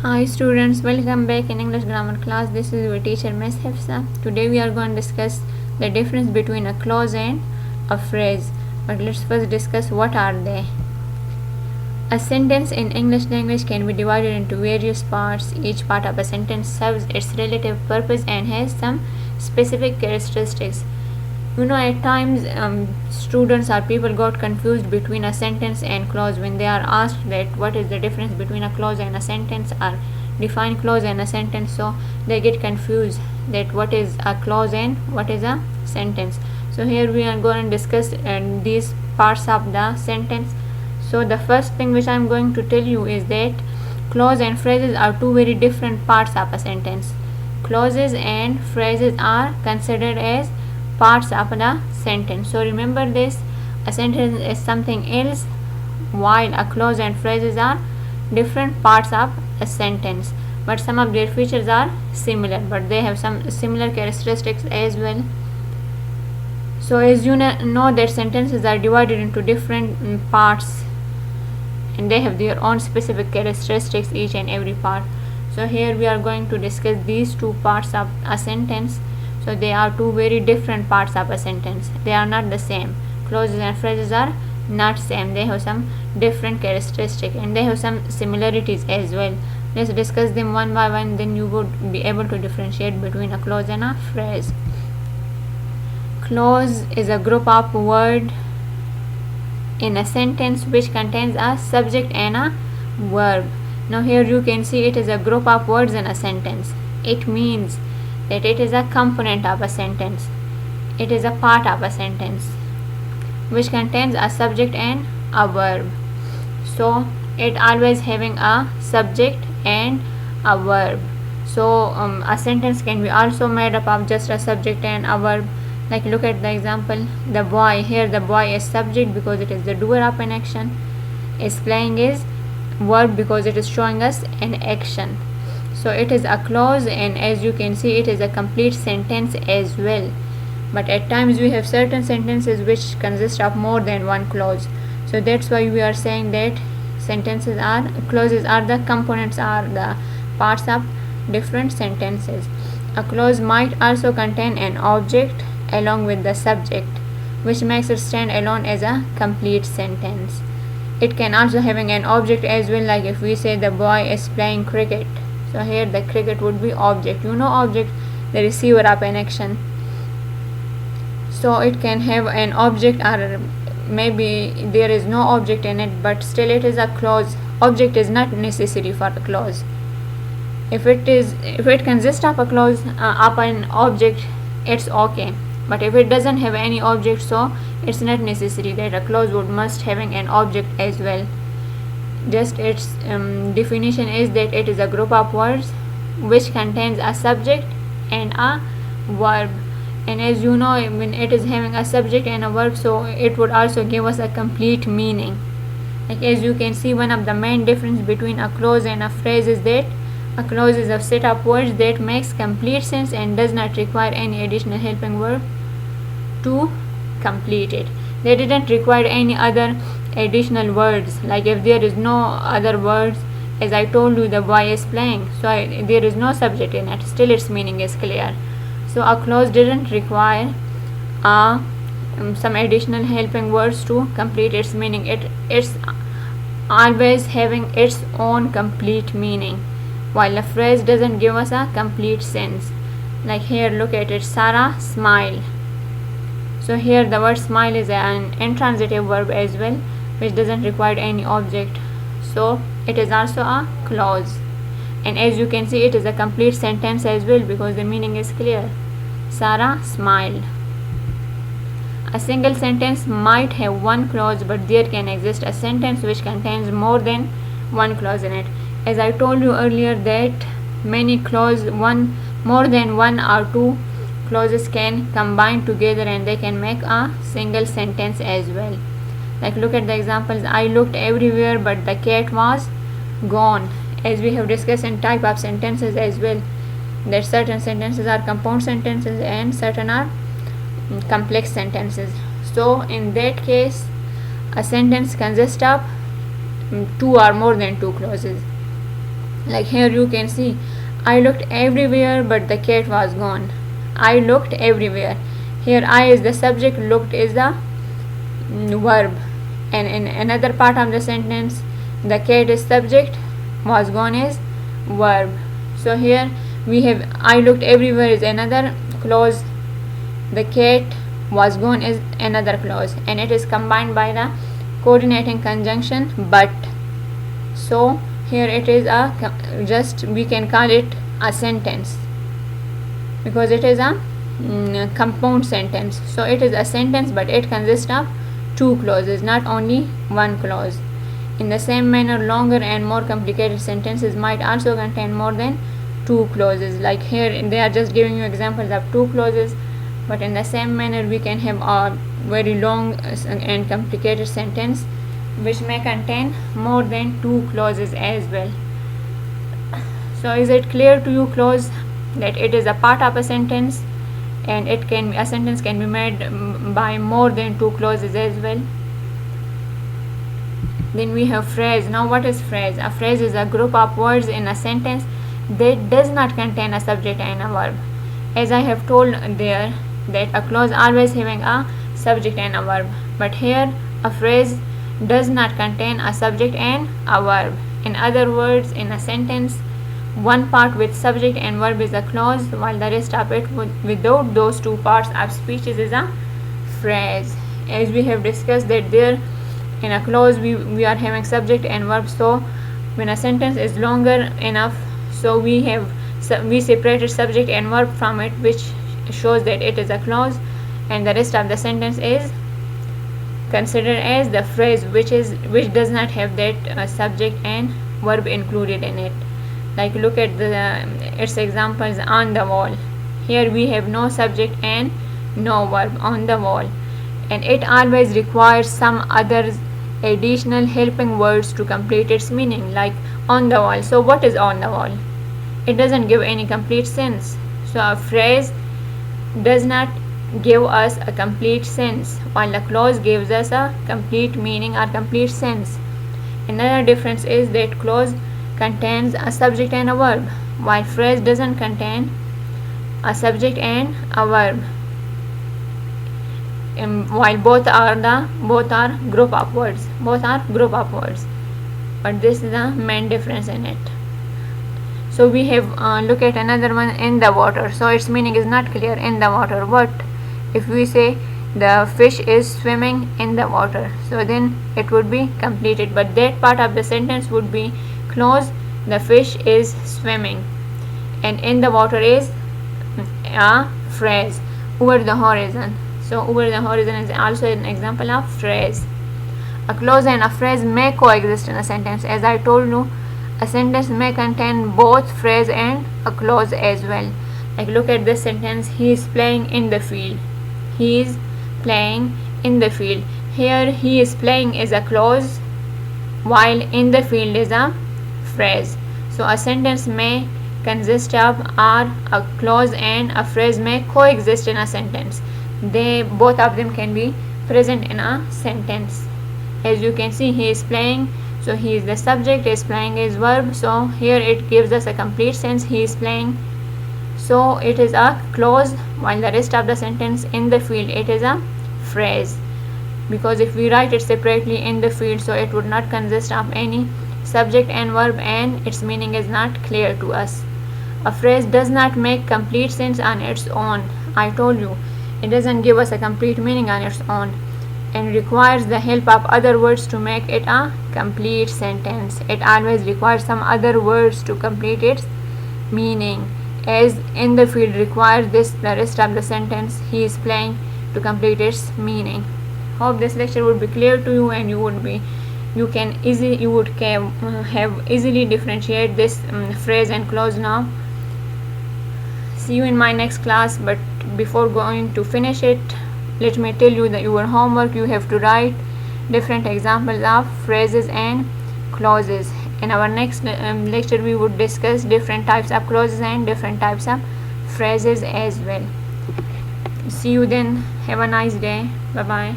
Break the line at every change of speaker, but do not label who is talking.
Hi students, welcome back in English grammar class. This is your teacher Miss Hafsa. Today we are going to discuss the difference between a clause and a phrase. But let's first discuss what are they. A sentence in English language can be divided into various parts. Each part of a sentence serves its relative purpose and has some specific characteristics. At times students or people got confused between a sentence and clause when they are asked that what is the difference between a clause and a sentence, or define clause and a sentence. So they get confused that what is a clause and what is a sentence. So here we are going to discuss these parts of the sentence. So the first thing which I am going to tell you is that clause and phrases are two very different parts of a sentence. Clauses and phrases are considered as parts of the sentence. So remember this, a sentence is something else, while a clause and phrases are different parts of a sentence, but some of their features are similar, but they have some similar characteristics as well. So as you know that sentences are divided into different parts and they have their own specific characteristics, each and every part. So here we are going to discuss these two parts of a sentence. So they are two very different parts of a sentence. They are not the same. Clauses and phrases are not same. They have some different characteristics and they have some similarities as well. Let's discuss them one by one, then you would be able to differentiate between a clause and a phrase. Clause is a group of words in a sentence which contains a subject and a verb. Now here you can see it is a group of words in a sentence. It means that it is a component of a sentence. It is a part of a sentence which contains a subject and a verb. So it always having a subject and a verb. So a sentence can be also made up of just a subject and a verb. Like look at the example, the boy. Here the boy is subject because it is the doer of an action. Is playing is verb because it is showing us an action. So it is a clause, and as you can see it is a complete sentence as well. But at times we have certain sentences which consist of more than one clause. So that's why we are saying that clauses are the components, are the parts of different sentences. A clause might also contain an object along with the subject, which makes it stand alone as a complete sentence. It can also having an object as well, like if we say the boy is playing cricket. So here the cricket would be object. Object, the receiver of an action. So it can have an object, or maybe there is no object in it, but still it is a clause. Object is not necessary for the clause. If it consists of a clause of an object, it's okay. But if it doesn't have any object, so it's not necessary that a clause must having an object as well. Just its definition is that it is a group of words which contains a subject and a verb. And as you know, when it is having a subject and a verb, so it would also give us a complete meaning. Like as you can see, one of the main difference between a clause and a phrase is that a clause is a set of words that makes complete sense and does not require any additional helping verb to complete it. They didn't require any other additional words. Like if there is no other words, as I told you, the boy is playing, so there is no subject in it, still its meaning is clear. So a clause didn't require some additional helping words to complete its meaning. It's always having its own complete meaning, while a phrase doesn't give us a complete sense. Like here, look at it, Sarah smiled. So here the word smile is an intransitive verb as well, which doesn't require any object. So it is also a clause. And as you can see, it is a complete sentence as well because the meaning is clear. Sarah smiled. A single sentence might have one clause, but there can exist a sentence which contains more than one clause in it. As I told you earlier that many clauses, more than one or two clauses can combine together and they can make a single sentence as well. Like look at the examples. I looked everywhere but the cat was gone. As we have discussed in type of sentences as well, that certain sentences are compound sentences and certain are complex sentences. So in that case, a sentence consists of two or more than two clauses. Like here you can see, I looked everywhere but the cat was gone. I looked everywhere. Here I is the subject, looked is the verb, and in another part of the sentence the cat is subject, was gone is verb. So here we have I looked everywhere is another clause, the cat was gone is another clause, and it is combined by the coordinating conjunction but. So here it is just we can call it a sentence because it is a compound sentence. So it is a sentence but it consists of two clauses, not only one clause. In the same manner, longer and more complicated sentences might also contain more than two clauses. Like here they are just giving you examples of two clauses, but in the same manner we can have a very long and complicated sentence which may contain more than two clauses as well. So is it clear to you, clause, that it is a part of a sentence and a sentence can be made by more than two clauses as well? Then we have phrase. Now what is phrase? A phrase is a group of words in a sentence that does not contain a subject and a verb. As I have told there that a clause always having a subject and a verb, but here a phrase does not contain a subject and a verb. In other words, in a sentence, one part with subject and verb is a clause, while the rest of it without those two parts of speeches is a phrase. As we have discussed that there in a clause we are having subject and verb, so when a sentence is longer enough, so we separated subject and verb from it, which shows that it is a clause, and the rest of the sentence is considered as the phrase which does not have that subject and verb included in it. Like look at its examples. On the wall, here we have no subject and no verb, on the wall, and it always requires some other additional helping words to complete its meaning, like on the wall. So what is on the wall? It doesn't give any complete sense. So a phrase does not give us a complete sense, while the clause gives us a complete meaning or complete sense. Another difference is that clause contains a subject and a verb, while phrase doesn't contain a subject and a verb. While both are group of words, but this is the main difference in it. So we have look at another one, in the water. So its meaning is not clear. In the water, what if we say the fish is swimming in the water? So then it would be completed, but that part of the sentence would be clause, the fish is swimming, and in the water is a phrase, over the horizon. So over the horizon is also an example of phrase. A clause and a phrase may coexist in a sentence. As I told you, a sentence may contain both phrase and a clause as well. Like look at this sentence, he is playing in the field. He is playing in the field. Here he is playing is a clause, while in the field is a phrase. So a sentence may consist of a clause and a phrase may coexist in a sentence. Both of them can be present in a sentence. As you can see, he is playing, so he is the subject, is playing is verb, so here it gives us a complete sense, he is playing, so it is a clause, while the rest of the sentence, in the field, it is a phrase, because if we write it separately, in the field, so it would not consist of any subject and verb, and its meaning is not clear to us. A phrase does not make complete sense on its own. I told you, it doesn't give us a complete meaning on its own, and requires the help of other words to make it a complete sentence. It always requires some other words to complete its meaning, as in the field requires the rest of the sentence, he is playing, to complete its meaning. Hope this lecture would be clear to you, and you would have easily differentiate this phrase and clause now. See you in my next class, but before going to finish it, let me tell you that your homework, you have to write different examples of phrases and clauses. In our next lecture, we would discuss different types of clauses and different types of phrases as well. See you then. Have a nice day. Bye bye.